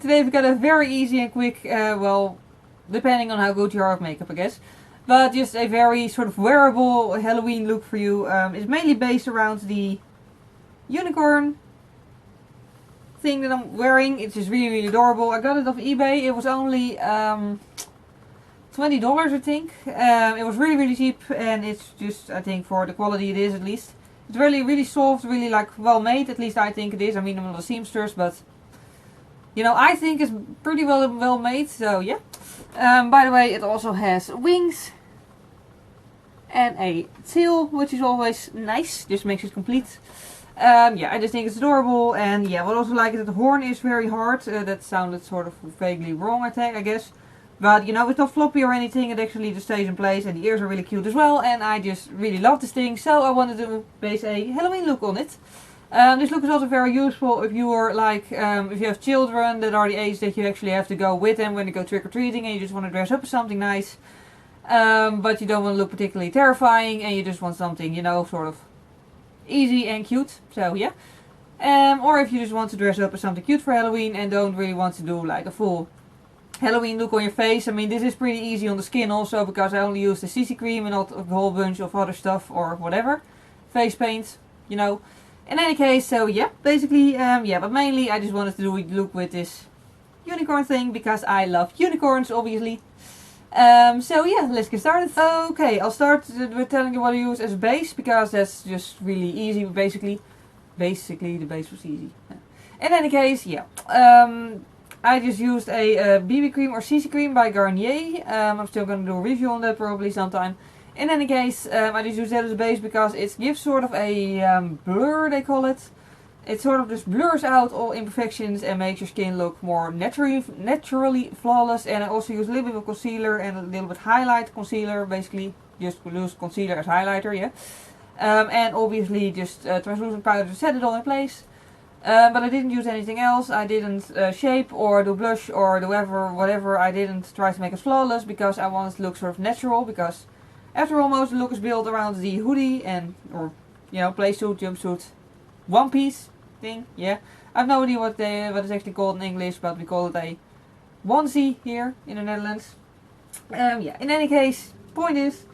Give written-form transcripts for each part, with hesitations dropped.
Today we've got a very easy and quick, well, depending on how good you are at makeup, I guess. But just a very sort of wearable Halloween look for you. It's mainly based around the unicorn thing that I'm wearing. It's just really, really adorable. I got it off eBay. It was only $20, I think. It was really, really cheap, and it's just, I think, for the quality it is at least. It's really, really soft, really like well made. At least I think it is. I mean, I'm not a seamstress, but you know, I think it's pretty well made. So yeah. By the way, it also has wings and a tail, which is always nice. Just makes it complete. Yeah, I just think it's adorable. And yeah, what I also like is that the horn is very hard. That sounded sort of vaguely wrong, I guess. But you know, it's not floppy or anything. It actually just stays in place, and the ears are really cute as well. And I just really love this thing, so I wanted to base a Halloween look on it. This look is also very useful if you are like, if you have children that are the age that you actually have to go with them when they go trick-or-treating and you just want to dress up as something nice. But you don't want to look particularly terrifying and you just want something, you know, sort of easy and cute. So yeah. Or if you just want to dress up as something cute for Halloween and don't really want to do like a full Halloween look on your face. I mean, this is pretty easy on the skin also because I only use the CC cream and not a whole bunch of other stuff or whatever. Face paint, you know. In any case, so yeah, basically, yeah, but mainly I just wanted to do a look with this unicorn thing because I love unicorns, obviously. So yeah, let's get started. Okay, I'll start with telling you what I use as a base because that's just really easy, basically. Basically, the base was easy. In any case, yeah. I just used a BB cream or CC cream by Garnier. I'm still going to do a review on that probably sometime. In any case, I just use that as a base because it gives sort of a blur, they call it. It sort of just blurs out all imperfections and makes your skin look more naturally flawless. And I also use a little bit of concealer and a little bit highlight concealer, basically. Just use concealer as highlighter, yeah. And obviously just translucent powder to set it all in place. But I didn't use anything else. I didn't shape or do blush or do whatever. I didn't try to make it flawless because I wanted to look sort of natural because after all, most of the look is built around the hoodie and, or, you know, play suit, jumpsuit, one piece thing, yeah. I have no idea what it's actually called in English, but we call it a onesie here in the Netherlands. Yeah, in any case, point is,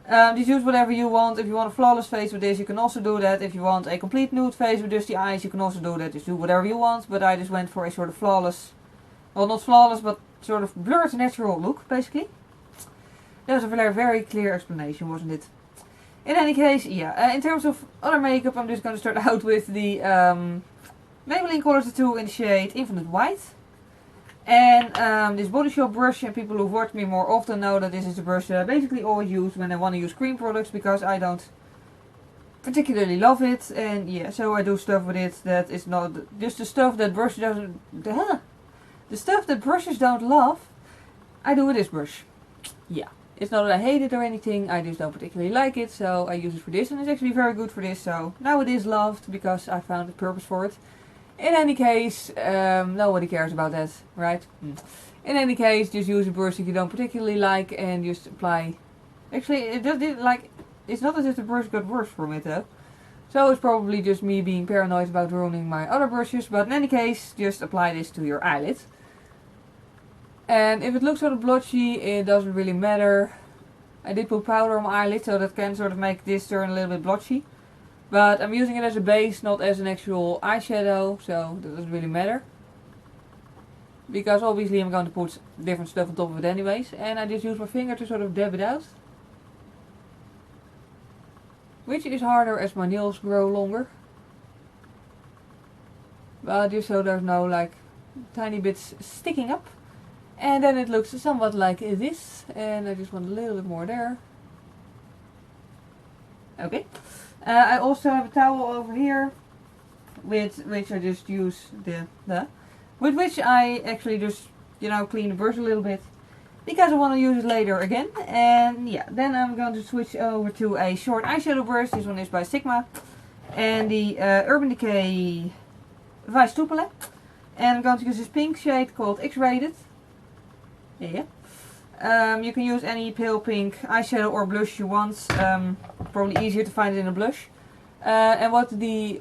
just use whatever you want. If you want a flawless face with this, you can also do that. If you want a complete nude face with just the eyes, you can also do that. Just do whatever you want, but I just went for a sort of flawless, well, not flawless, but sort of blurred natural look, basically. That was a very, very clear explanation, wasn't it? In any case, yeah, in terms of other makeup, I'm just going to start out with the Maybelline Color Tattoo in the shade Infinite White. And this Body Shop brush, and people who've watched me more often know that this is the brush that I basically always use when I want to use cream products because I don't particularly love it. And yeah, so I do stuff with it that is not just the stuff that brushes doesn't, the stuff that brushes don't love, I do with this brush. Yeah. It's not that I hate it or anything, I just don't particularly like it, so I use it for this, and it's actually very good for this, so now it is loved because I found a purpose for it. In any case, nobody cares about that, right? In any case, just use a brush that you don't particularly like and just apply. Actually, it's not as if the brush got worse from it though. So it's probably just me being paranoid about ruining my other brushes, but in any case, just apply this to your eyelid. And if it looks sort of blotchy, it doesn't really matter. I did put powder on my eyelid, so that can sort of make this turn a little bit blotchy. But I'm using it as a base, not as an actual eyeshadow, so that doesn't really matter. Because obviously I'm going to put different stuff on top of it anyways. And I just use my finger to sort of dab it out. Which is harder as my nails grow longer. But just so there's no like tiny bits sticking up. And then it looks somewhat like this, and I just want a little bit more there. Okay. I also have a towel over here, with which I just use with which I actually just, you know, clean the brush a little bit, because I want to use it later again. And yeah, then I'm going to switch over to a short eyeshadow brush. This one is by Sigma, and the Urban Decay Vice Palette. And I'm going to use this pink shade called X-Rated. Yeah. You can use any pale pink eyeshadow or blush you want. Probably easier to find it in a blush. And what the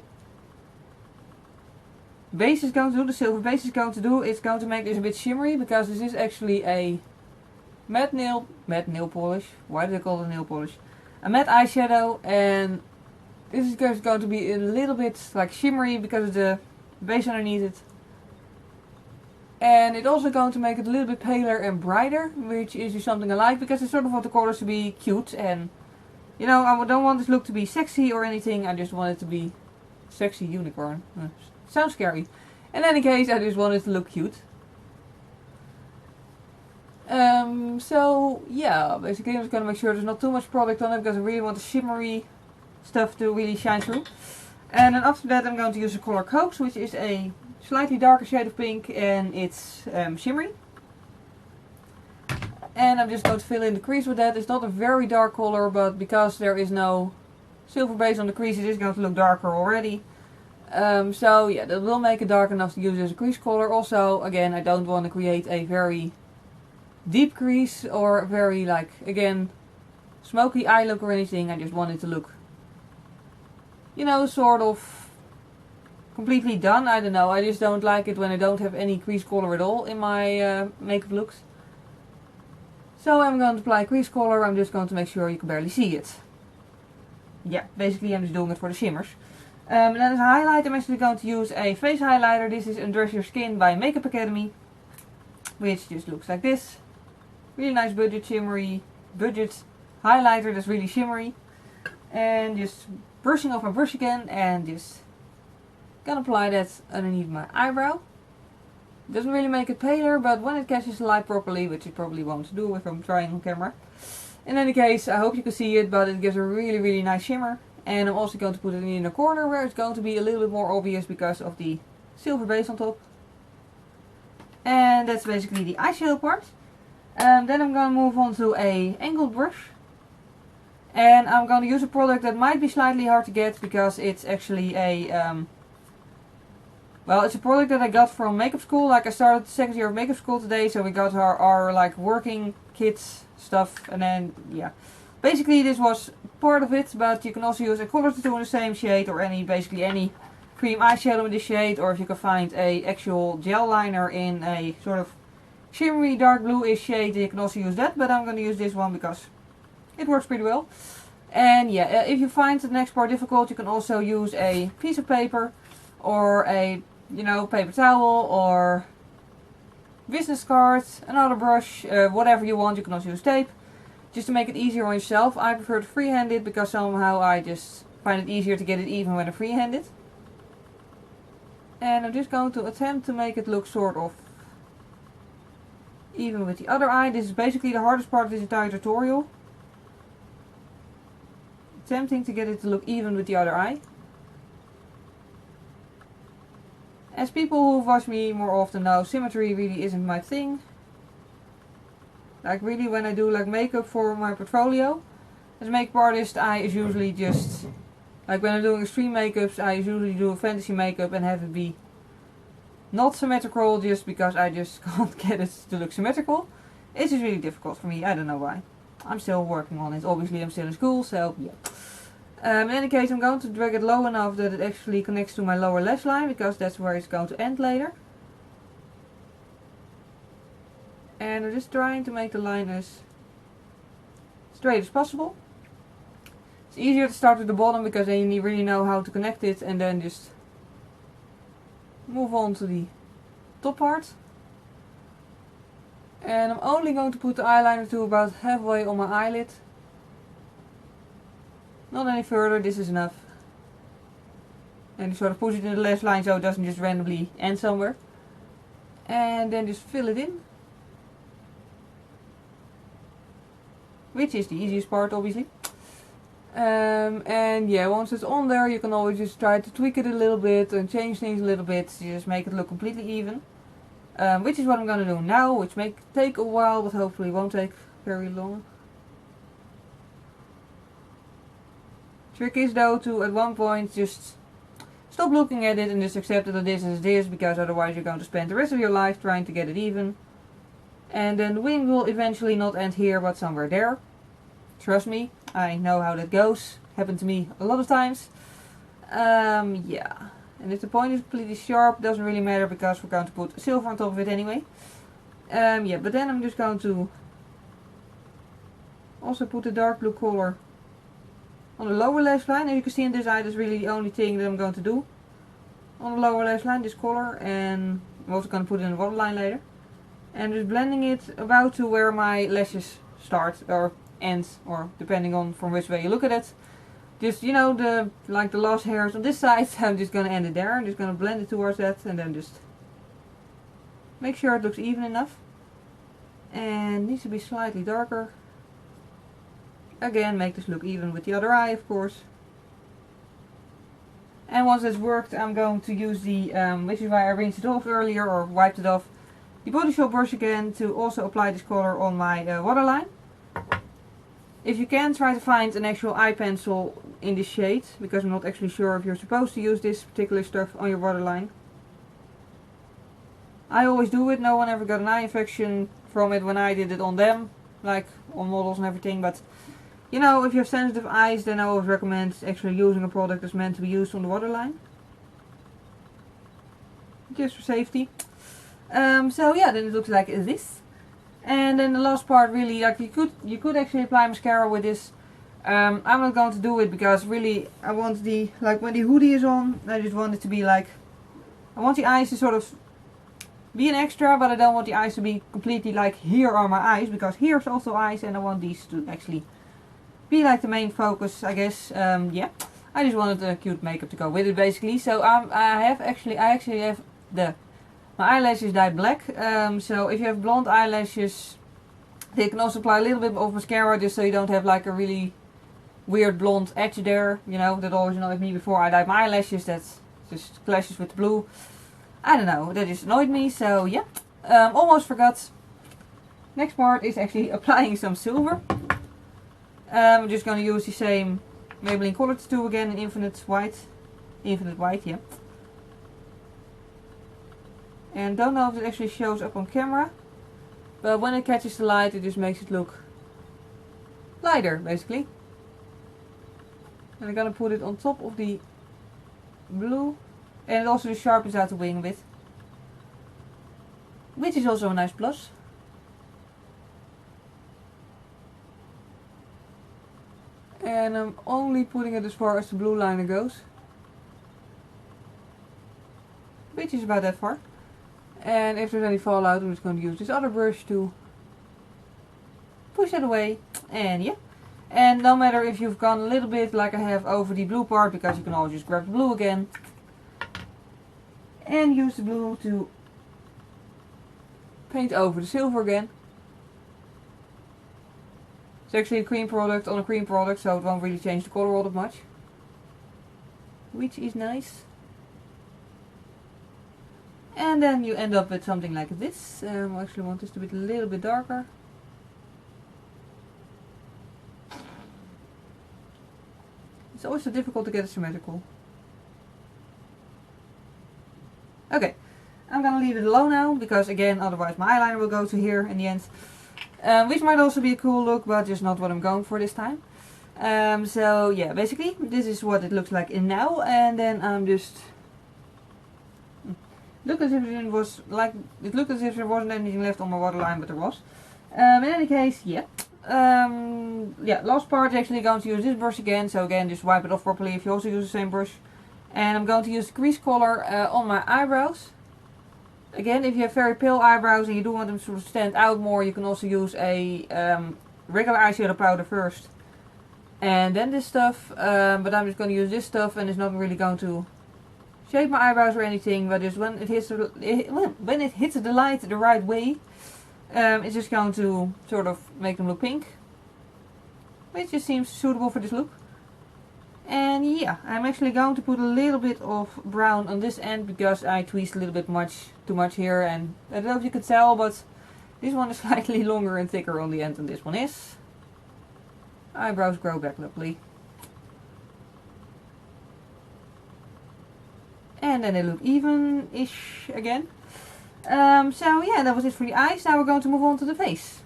base is going to do, the silver base is going to do, it's going to make this a bit shimmery, because this is actually a matte nail polish. Why did I call it nail polish? A matte eyeshadow, and this is going to be a little bit like shimmery because of the base underneath it. And it's also going to make it a little bit paler and brighter, which is just something I like, because I sort of want the colors to be cute, and you know, I don't want this look to be sexy or anything, I just want it to be sexy unicorn. Sounds scary. In any case, I just want it to look cute. So yeah, basically I'm just going to make sure there's not too much product on it, because I really want the shimmery stuff to really shine through. And then after that I'm going to use the color Coax, which is a slightly darker shade of pink, and it's shimmery. And I'm just going to fill in the crease with that. It's not a very dark color, but because there is no silver base on the crease, it is going to look darker already. So yeah, that will make it dark enough to use as a crease color. Also, again, I don't want to create a very deep crease or very, like, again, smoky eye look or anything. I just want it to look, you know, sort of completely done. I don't know, I just don't like it when I don't have any crease color at all in my makeup looks. So I'm going to apply crease color. I'm just going to make sure you can barely see it. Yeah, basically I'm just doing it for the shimmers. And then as a highlight, I'm actually going to use a face highlighter. This is Undress Your Skin by Makeup Academy, which just looks like this. Really nice budget highlighter that's really shimmery. And just brushing off my brush again, and just gonna apply that underneath my eyebrow. Doesn't really make it paler, but when it catches the light properly, which it probably won't do if I'm trying on camera. In any case, I hope you can see it, but it gives a really nice shimmer. And I'm also going to put it in a corner where it's going to be a little bit more obvious because of the silver base on top. And that's basically the eyeshadow part. Then I'm going to move on to a angled brush. And I'm going to use a product that might be slightly hard to get, because it's actually a well, it's a product that I got from makeup school. Like, I started the second year of makeup school today, so we got our like working kits stuff, and then yeah, basically this was part of it. But you can also use a color tattoo in the same shade, or basically any cream eyeshadow in this shade, or if you can find a actual gel liner in a sort of shimmery dark bluish shade, you can also use that. But I'm going to use this one because it works pretty well. And yeah, if you find the next part difficult, you can also use a piece of paper, or a, you know, paper towel, or business card, another brush, whatever you want. You can also use tape, just to make it easier on yourself. I prefer to freehand it, because somehow I just find it easier to get it even when I freehand it. And I'm just going to attempt to make it look sort of even with the other eye. This is basically the hardest part of this entire tutorial. Attempting to get it to look even with the other eye. As people who've watched me more often know, symmetry really isn't my thing. Like, really, when I do like makeup for my portfolio, as a makeup artist, I usually just, like when I'm doing extreme makeups, I usually do a fantasy makeup and have it be not symmetrical, just because I just can't get it to look symmetrical. It's just really difficult for me, I don't know why. I'm still working on it. Obviously I'm still in school, so yeah. In any case, I'm going to drag it low enough that it actually connects to my lower lash line, because that's where it's going to end later. And I'm just trying to make the line as straight as possible. It's easier to start at the bottom, because then you really know how to connect it, and then just move on to the top part. And I'm only going to put the eyeliner to about halfway on my eyelid. Not any further, this is enough. And sort of push it in the lash line so it doesn't just randomly end somewhere. And then just fill it in. Which is the easiest part, obviously. And yeah, once it's on there, you can always just try to tweak it a little bit and change things a little bit to just make it look completely even. Which is what I'm going to do now, which may take a while, but hopefully won't take very long. Trick is though to at one point just stop looking at it and just accept that it is as it is, because otherwise you're going to spend the rest of your life trying to get it even. And then the wing will eventually not end here, but somewhere there. Trust me, I know how that goes. Happened to me a lot of times. Yeah. And if the point is completely sharp, doesn't really matter because we're going to put silver on top of it anyway. Yeah, but then I'm just going to also put the dark blue color on the lower lash line. As you can see in this eye, that's really the only thing that I'm going to do. On the lower lash line, this color, and I'm also going to put it in the waterline later. And just blending it about to where my lashes start or end, or depending on from which way you look at it. Just, you know, the last hairs on this side, I'm just going to end it there. I'm just going to blend it towards that and then just make sure it looks even enough. And needs to be slightly darker. Again, make this look even with the other eye, of course. And once it's worked, I'm going to use the, which is why I rinsed it off earlier or wiped it off, the Body Shop brush again to also apply this color on my waterline. If you can, try to find an actual eye pencil in this shade, because I'm not actually sure if you're supposed to use this particular stuff on your waterline. I always do it, no one ever got an eye infection from it when I did it on them, like on models and everything, but you know, if you have sensitive eyes, then I always recommend actually using a product that's meant to be used on the waterline. Just for safety. So yeah, then it looks like this. And then the last part, really, like you could actually apply mascara with this. I'm not going to do it because really I want the, like when the hoodie is on, I just want it to be like, I want the eyes to sort of be an extra, but I don't want the eyes to be completely like, here are my eyes, because here's also eyes, and I want these to actually be like the main focus, I guess. Yeah, I just wanted a cute makeup to go with it, basically. So I actually have my eyelashes dyed black. So if you have blonde eyelashes, they can also apply a little bit of mascara, just so you don't have like a really weird blonde edge there. You know, that always annoyed me before I dyed my eyelashes. That just clashes with the blue. I don't know, that just annoyed me. So yeah, almost forgot. Next part is actually applying some silver. I'm just going to use the same Maybelline Color Tattoo again in Infinite White, yeah. And don't know if it actually shows up on camera, but when it catches the light, it just makes it look lighter, basically. And I'm going to put it on top of the blue, and it also just sharpens out the wing a bit, which is also a nice plus. And I'm only putting it as far as the blue liner goes, which is about that far. And if there's any fallout, I'm just going to use this other brush to push it away. And yeah, and no matter if you've gone a little bit like I have over the blue part, because you can always just grab the blue again and use the blue to paint over the silver again. It's actually a cream product on a cream product, so it won't really change the color all that much, which is nice. And then you end up with something like this. I actually want this to be a little bit darker. It's always so difficult to get it symmetrical. Okay, I'm gonna leave it alone now, because again, otherwise my eyeliner will go to here in the end. Which might also be a cool look, but just not what I'm going for this time. So yeah, basically this is what it looks like in now, and then I'm just looked as if it was like, it looked as if there wasn't anything left on my waterline, but there was. In any case, yeah. Yeah, last part, actually going to use this brush again. So again, just wipe it off properly if you also use the same brush. And I'm going to use the crease color on my eyebrows. Again, if you have very pale eyebrows and you do want them to sort of stand out more, you can also use a regular eyeshadow powder first and then this stuff. But I'm just going to use this stuff, and it's not really going to shape my eyebrows or anything, but just when it hits the light the right way, it's just going to sort of make them look pink, which just seems suitable for this look. And yeah, I'm actually going to put a little bit of brown on this end, because I tweezed a little bit too much here, and I don't know if you could tell, but this one is slightly longer and thicker on the end than this one is. Eyebrows grow back, luckily. And then they look even-ish again. So yeah, that was it for the eyes. Now we're going to move on to the face.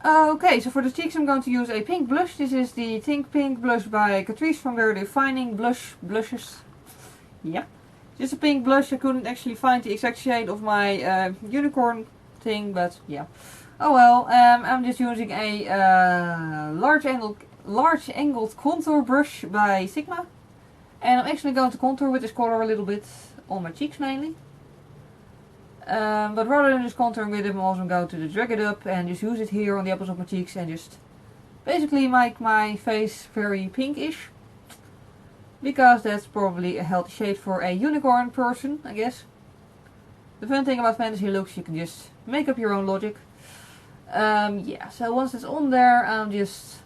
Okay, so for the cheeks I'm going to use a pink blush. This is the Think Pink blush by Catrice from their Defining Blushes. Yeah. Just a pink blush. I couldn't actually find the exact shade of my unicorn thing, but yeah. Oh well, I'm just using a large angled contour brush by Sigma. And I'm actually going to contour with this color a little bit on my cheeks mainly. But rather than just contouring with it, I'm also going to drag it up and just use it here on the apples of my cheeks and just basically make my face very pinkish. Because that's probably a healthy shade for a unicorn person, I guess. The fun thing about fantasy looks, you can just make up your own logic. Yeah, so once it's on there, I'm just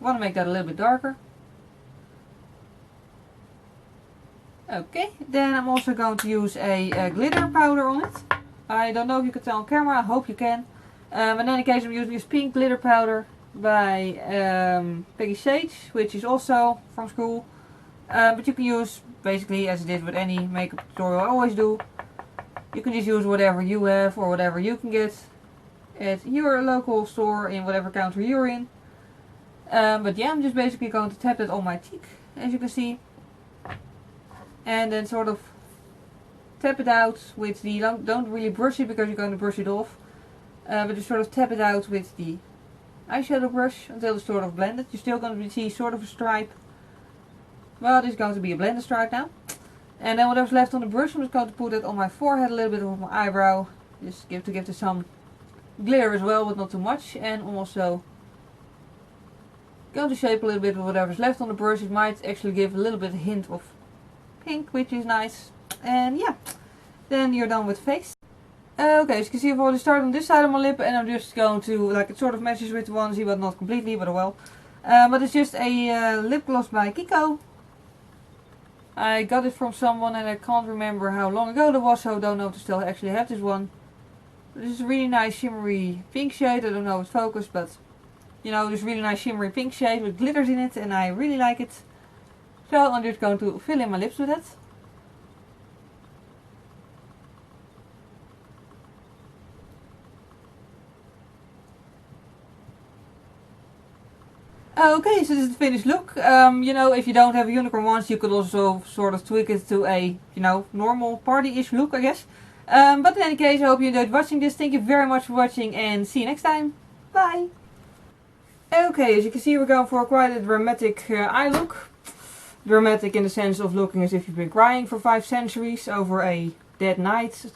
want to make that a little bit darker. Okay, then I'm also going to use a glitter powder on it. I don't know if you can tell on camera, I hope you can. In any case, I'm using this pink glitter powder by Peggy Sage, which is also from school. But you can use, basically as it is with any makeup tutorial I always do, you can just use whatever you have or whatever you can get at your local store in whatever counter you're in. But yeah, I'm just basically going to tap it on my cheek, as you can see. And then sort of tap it out with the, don't really brush it because you're going to brush it off. But just sort of tap it out with the eyeshadow brush until it's sort of blended. You're still going to see sort of a stripe. Well, this is going to be a blended stripe now. And then whatever's left on the brush, I'm just going to put it on my forehead, a little bit of my eyebrow. Just to give this some glitter as well, but not too much. And I'm also going to shape a little bit of whatever's left on the brush. It might actually give a little bit of hint of pink, which is nice. And yeah, then you're done with the face. Okay, so you can see I've already started on this side of my lip, and I'm just going to, like, it sort of matches with the onesie, but not completely, but well. But it's just a lip gloss by Kiko. I got it from someone and I can't remember how long ago that was, so I don't know if I still actually have this one. This is a really nice shimmery pink shade. I don't know if it's focused, but you know, this really nice shimmery pink shade with glitters in it, and I really like it. So I'm just going to fill in my lips with it. Okay, so this is the finished look. You know, if you don't have a unicorn ones, you could also sort of tweak it to a, you know, normal party-ish look, I guess. But in any case, I hope you enjoyed watching this. Thank you very much for watching and see you next time. Bye! Okay, as you can see, we're going for quite a dramatic eye look. Dramatic in the sense of looking as if you've been crying for 5 centuries over a dead night